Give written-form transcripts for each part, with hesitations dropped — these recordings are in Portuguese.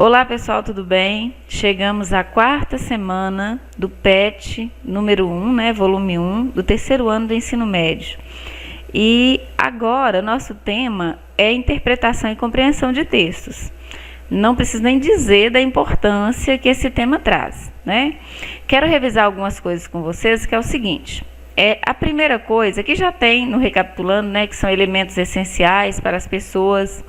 Olá pessoal, tudo bem? Chegamos à quarta semana do PET número 1, volume 1, do terceiro ano do ensino médio. E agora nosso tema é interpretação e compreensão de textos. Não preciso nem dizer da importância que esse tema traz, né? Quero revisar algumas coisas com vocês, que é o seguinte. A primeira coisa que já tem no recapitulando, que são elementos essenciais para as pessoas.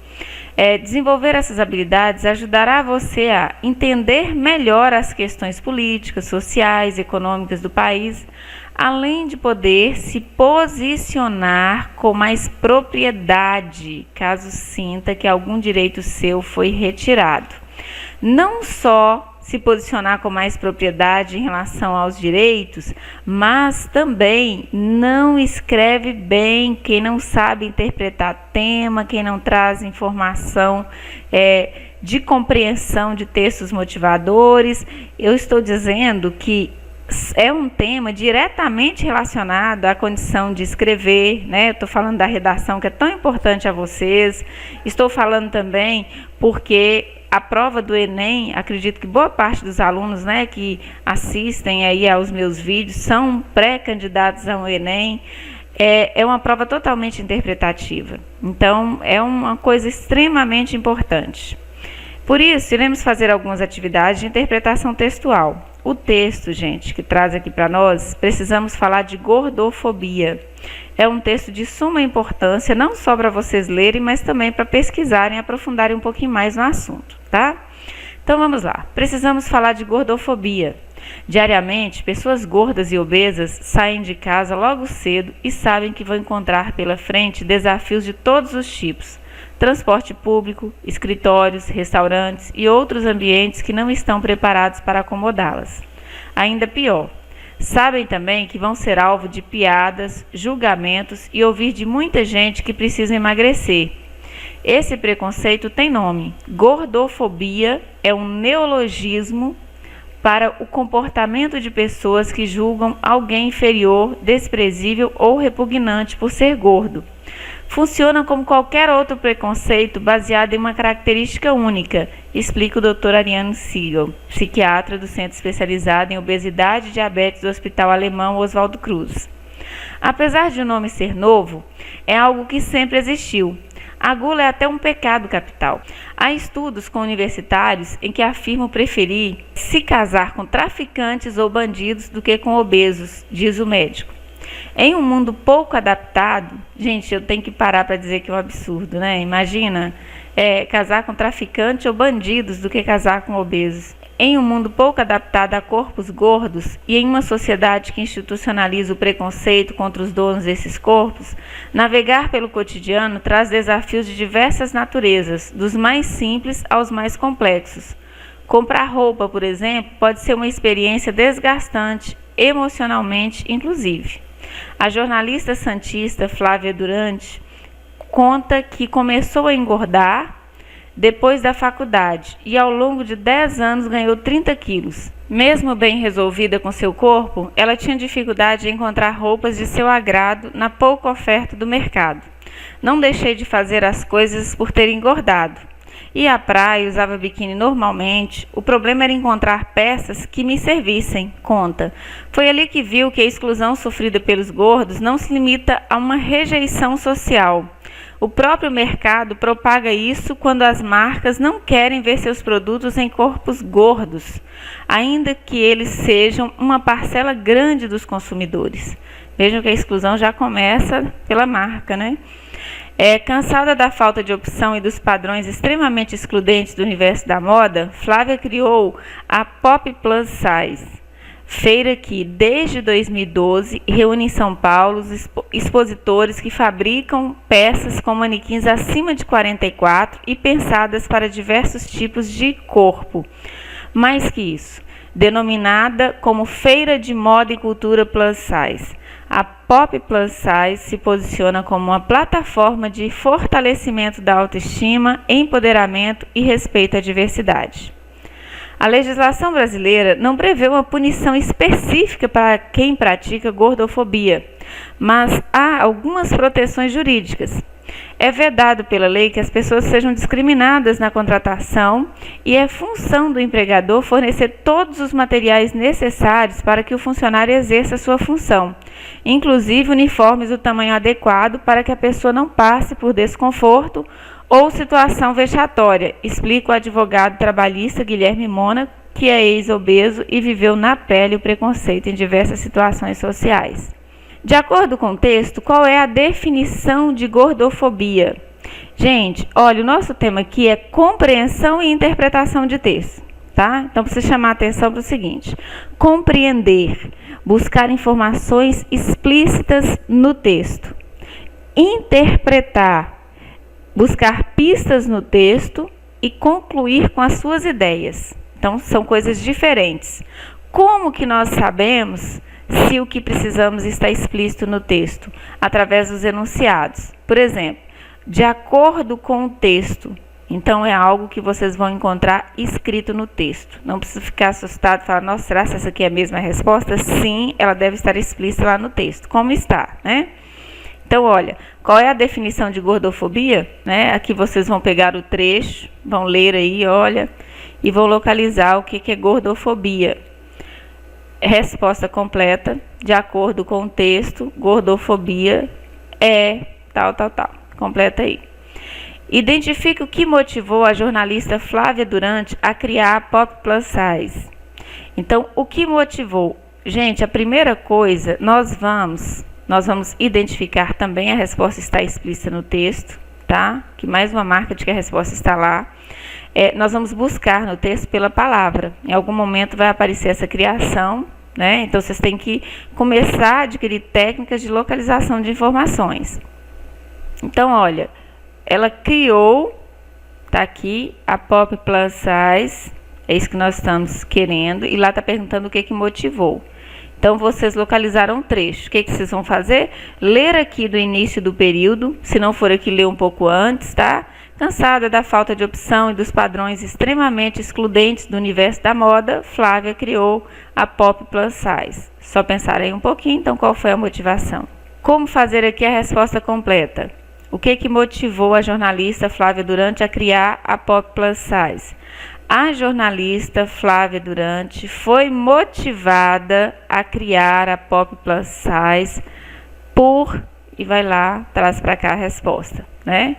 Desenvolver essas habilidades ajudará você a entender melhor as questões políticas, sociais, econômicas do país, além de poder se posicionar com mais propriedade, caso sinta que algum direito seu foi retirado. Não só se posicionar com mais propriedade em relação aos direitos, mas também não escreve bem quem não sabe interpretar tema, quem não traz informação de compreensão de textos motivadores. Eu estou dizendo que é um tema diretamente relacionado à condição de escrever, Eu estou falando da redação, que é tão importante a vocês. Estou falando também porque a prova do Enem, acredito que boa parte dos alunos, que assistem aí aos meus vídeos são pré-candidatos ao Enem. É uma prova totalmente interpretativa. Então, é uma coisa extremamente importante. Por isso, iremos fazer algumas atividades de interpretação textual. O texto, gente, que traz aqui para nós, precisamos falar de gordofobia. É um texto de suma importância, não só para vocês lerem, mas também para pesquisarem e aprofundarem um pouquinho mais no assunto, tá? Então vamos lá. Precisamos falar de gordofobia. Diariamente, pessoas gordas e obesas saem de casa logo cedo e sabem que vão encontrar pela frente desafios de todos os tipos. Transporte público, escritórios, restaurantes e outros ambientes que não estão preparados para acomodá-las. Ainda pior, sabem também que vão ser alvo de piadas, julgamentos e ouvir de muita gente que precisa emagrecer. Esse preconceito tem nome. Gordofobia é um neologismo para o comportamento de pessoas que julgam alguém inferior, desprezível ou repugnante por ser gordo. Funciona como qualquer outro preconceito baseado em uma característica única, explica o Dr. Ariano Siegel, psiquiatra do Centro Especializado em Obesidade e Diabetes do Hospital Alemão Oswaldo Cruz. Apesar de o nome ser novo, é algo que sempre existiu. A gula é até um pecado capital. Há estudos com universitários em que afirmam preferir se casar com traficantes ou bandidos do que com obesos, diz o médico. Em um mundo pouco adaptado, gente, eu tenho que parar para dizer que é um absurdo, Imagina casar com traficantes ou bandidos do que casar com obesos. Em um mundo pouco adaptado a corpos gordos e em uma sociedade que institucionaliza o preconceito contra os donos desses corpos, navegar pelo cotidiano traz desafios de diversas naturezas, dos mais simples aos mais complexos. Comprar roupa, por exemplo, pode ser uma experiência desgastante, emocionalmente inclusive. A jornalista santista Flávia Durante conta que começou a engordar depois da faculdade e ao longo de 10 anos ganhou 30 quilos. Mesmo bem resolvida com seu corpo, ela tinha dificuldade em encontrar roupas de seu agrado na pouca oferta do mercado. Não deixei de fazer as coisas por ter engordado. Ia à praia, usava biquíni normalmente. O problema era encontrar peças que me servissem, conta. Foi ali que viu que a exclusão sofrida pelos gordos não se limita a uma rejeição social. O próprio mercado propaga isso quando as marcas não querem ver seus produtos em corpos gordos, ainda que eles sejam uma parcela grande dos consumidores. Vejam que a exclusão já começa pela marca, Cansada da falta de opção e dos padrões extremamente excludentes do universo da moda, Flávia criou a Pop Plus Size, feira que, desde 2012, reúne em São Paulo expositores que fabricam peças com manequins acima de 44 e pensadas para diversos tipos de corpo. Mais que isso, denominada como Feira de Moda e Cultura Plus Size. A Pop Plus Size se posiciona como uma plataforma de fortalecimento da autoestima, empoderamento e respeito à diversidade. A legislação brasileira não prevê uma punição específica para quem pratica gordofobia, mas há algumas proteções jurídicas. é vedado pela lei que as pessoas sejam discriminadas na contratação e é função do empregador fornecer todos os materiais necessários para que o funcionário exerça sua função, inclusive uniformes do tamanho adequado para que a pessoa não passe por desconforto ou situação vexatória, explica o advogado trabalhista Guilherme Mônaco, que é ex-obeso e viveu na pele o preconceito em diversas situações sociais. De acordo com o texto, qual é a definição de gordofobia? Gente, olha, o nosso tema aqui é compreensão e interpretação de texto, tá? Então, precisa chamar a atenção para o seguinte: compreender, buscar informações explícitas no texto. Interpretar, buscar pistas no texto e concluir com as suas ideias. Então, são coisas diferentes. Como que nós sabemos se o que precisamos está explícito no texto? Através dos enunciados. Por exemplo, de acordo com o texto. Então, é algo que vocês vão encontrar escrito no texto. Não precisa ficar assustado e falar, nossa, será que essa aqui é a mesma resposta? Sim, ela deve estar explícita lá no texto. Como está, né? Então, olha, qual é a definição de gordofobia? Né? Aqui vocês vão pegar o trecho, vão ler aí, olha, e vão localizar o que é gordofobia. Resposta completa, de acordo com o texto, gordofobia é tal. Completa aí. Identifique o que motivou a jornalista Flávia Durante a criar a Pop Plus Size. Então, o que motivou? Gente, a primeira coisa, nós vamos identificar também, a resposta está explícita no texto, tá? Que mais uma marca de que a resposta está lá. Nós vamos buscar no texto pela palavra. Em algum momento vai aparecer essa criação, né? Então, vocês têm que começar a adquirir técnicas de localização de informações. Então, olha, ela criou, tá aqui, a Pop Plus Size, é isso que nós estamos querendo, e lá está perguntando o que motivou. Então, vocês localizaram um trecho. O que vocês vão fazer? Ler aqui do início do período, se não for aqui, ler um pouco antes, tá? Cansada da falta de opção e dos padrões extremamente excludentes do universo da moda, Flávia criou a Pop Plus Size. Só pensar aí um pouquinho, então, qual foi a motivação? Como fazer aqui a resposta completa? O que motivou a jornalista Flávia Durante a criar a Pop Plus Size? A jornalista Flávia Durante foi motivada a criar a Pop Plus Size por... E vai lá, traz para cá a resposta, né?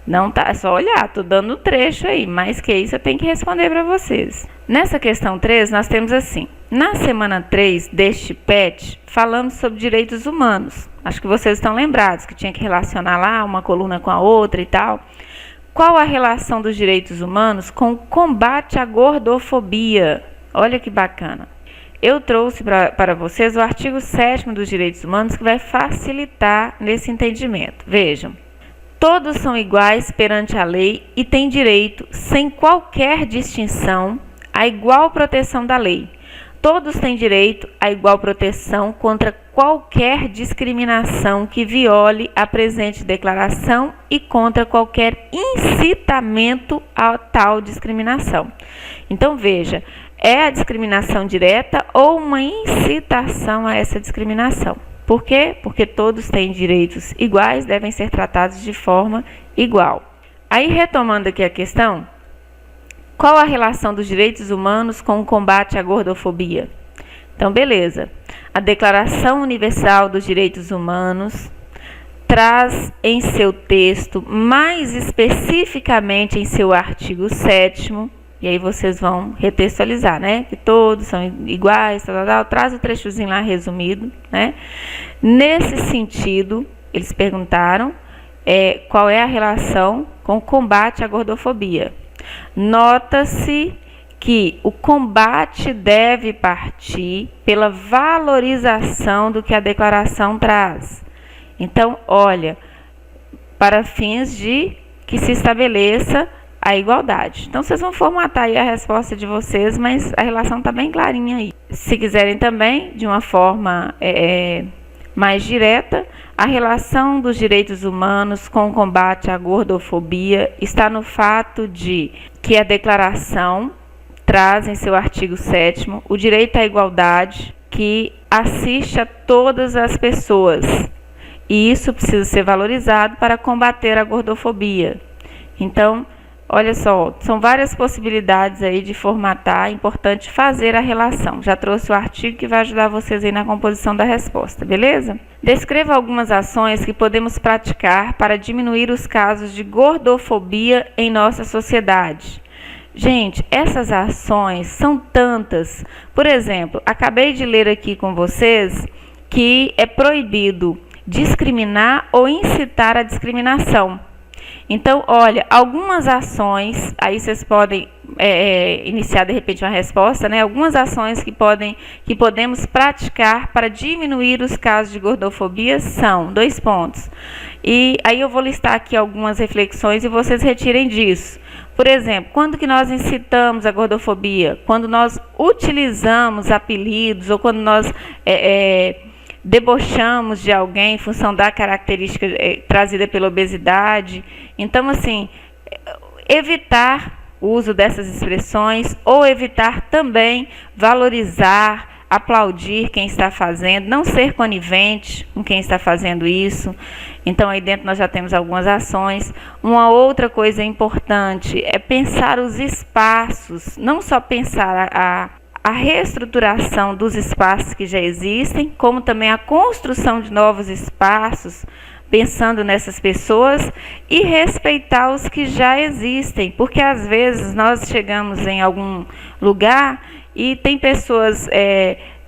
Não tá, é só olhar, tô dando o trecho aí, mais que isso eu tenho que responder para vocês. Nessa questão 3, nós temos assim: na semana 3 deste PET, falamos sobre direitos humanos. Acho que vocês estão lembrados que tinha que relacionar lá uma coluna com a outra e tal. Qual a relação dos direitos humanos com o combate à gordofobia? Olha que bacana. Eu trouxe para vocês o artigo 7º dos direitos humanos, que vai facilitar nesse entendimento. Vejam. Todos são iguais perante a lei e têm direito, sem qualquer distinção, à igual proteção da lei. Todos têm direito à igual proteção contra qualquer discriminação que viole a presente declaração e contra qualquer incitamento a tal discriminação. Então, veja, é a discriminação direta ou uma incitação a essa discriminação. Por quê? Porque todos têm direitos iguais, devem ser tratados de forma igual. Aí, retomando aqui a questão, qual a relação dos direitos humanos com o combate à gordofobia? Então, beleza. A Declaração Universal dos Direitos Humanos traz em seu texto, mais especificamente em seu artigo 7º, e aí vocês vão retextualizar, né? Que todos são iguais, traz o trechozinho lá resumido, né? Nesse sentido, eles perguntaram qual é a relação com o combate à gordofobia. Nota-se que o combate deve partir pela valorização do que a declaração traz. Então, olha, para fins de que se estabeleça a igualdade. Então, vocês vão formatar aí a resposta de vocês, mas a relação está bem clarinha aí. Se quiserem também, de uma forma mais direta, a relação dos direitos humanos com o combate à gordofobia está no fato de que a declaração traz em seu artigo 7º o direito à igualdade que assiste a todas as pessoas E isso precisa ser valorizado para combater a gordofobia. Então, olha só, são várias possibilidades aí de formatar, é importante fazer a relação. Já trouxe o artigo que vai ajudar vocês aí na composição da resposta, beleza? Descreva algumas ações que podemos praticar para diminuir os casos de gordofobia em nossa sociedade. Gente, essas ações são tantas. Por exemplo, acabei de ler aqui com vocês que é proibido discriminar ou incitar a discriminação. Então, olha, algumas ações, aí vocês podem iniciar de repente uma resposta, né? Algumas ações que podemos praticar para diminuir os casos de gordofobia são, 2 pontos. E aí eu vou listar aqui algumas reflexões e vocês retirem disso. Por exemplo, quando que nós incitamos a gordofobia? Quando nós utilizamos apelidos ou quando nós debochamos de alguém em função da característica trazida pela obesidade. Então, assim, evitar o uso dessas expressões ou evitar também valorizar, aplaudir quem está fazendo, não ser conivente com quem está fazendo isso. Então, aí dentro nós já temos algumas ações. Uma outra coisa importante é pensar os espaços, não só pensar a reestruturação dos espaços que já existem, como também a construção de novos espaços, pensando nessas pessoas e respeitar os que já existem, porque às vezes nós chegamos em algum lugar e tem pessoas,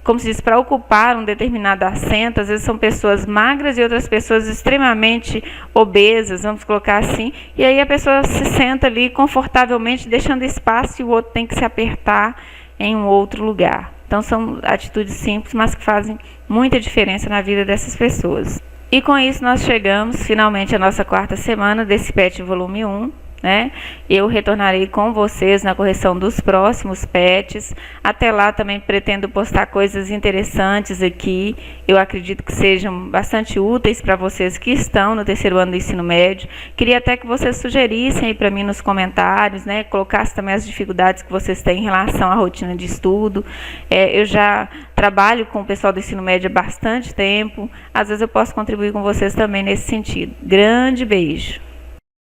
como se diz, para ocupar um determinado assento, às vezes são pessoas magras e outras pessoas extremamente obesas, vamos colocar assim, e aí a pessoa se senta ali confortavelmente, deixando espaço e o outro tem que se apertar em um outro lugar. Então são atitudes simples, mas que fazem muita diferença na vida dessas pessoas. E com isso nós chegamos finalmente à nossa 4ª semana desse PET volume 1, né? Eu retornarei com vocês na correção dos próximos PETs. Até lá também pretendo postar coisas interessantes aqui. Eu acredito que sejam bastante úteis para vocês que estão no 3º ano do ensino médio. Queria até que vocês sugerissem aí para mim nos comentários, né? Colocassem também as dificuldades que vocês têm em relação à rotina de estudo. Eu já trabalho com o pessoal do ensino médio há bastante tempo. Às vezes eu posso contribuir com vocês também nesse sentido. Grande beijo!